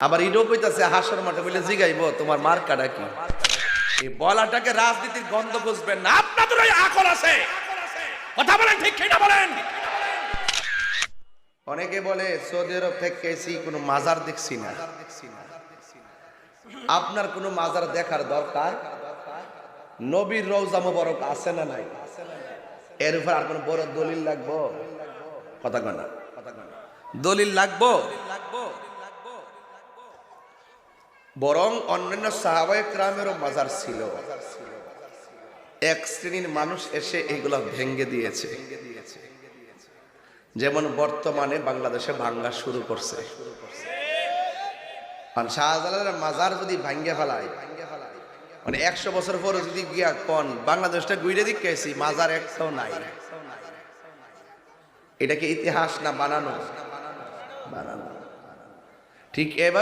আবার ইডো কইতাছে হাসর মাঠে বলে জিগাইব তোমার মার্কাটা কি। এই বলাটাকে রাজনীতির গন্ধ বুঝবেন না, আপনাদের ওই আকল আছে। কথা বলেন ঠিক কিনা বলেন। অনেকে বলে সৌদি আরব থেকে এসি কোনো মাজার দেখছি না। আপনার কোনো মাজার দেখার দরকার, নবীর রওজা মোবারক আছে না নাই, এর উপর আর কোন বড় দলিল লাগবো? কথা কয় না, দলিল লাগবো? বরং অন্যান্য সাহাবায়ে কেরামেরও মাজার ছিল, এক শ্রেণীর মানুষ এসে এগুলা ভেঙ্গে দিয়েছে। যেমন বর্তমানে বাংলাদেশে ভাঙ্গা শুরু করছে। শাহজালালের মাজার যদি ভাঙ্গে ফেলায়, মানে 100 বছর পর যদি গিয়া কোন বাংলাদেশটা গুইরে দিক গেছি মাজার একটাও নাই, এটা কি ইতিহাস না বানানো? বানানো। ঠিক এভাবে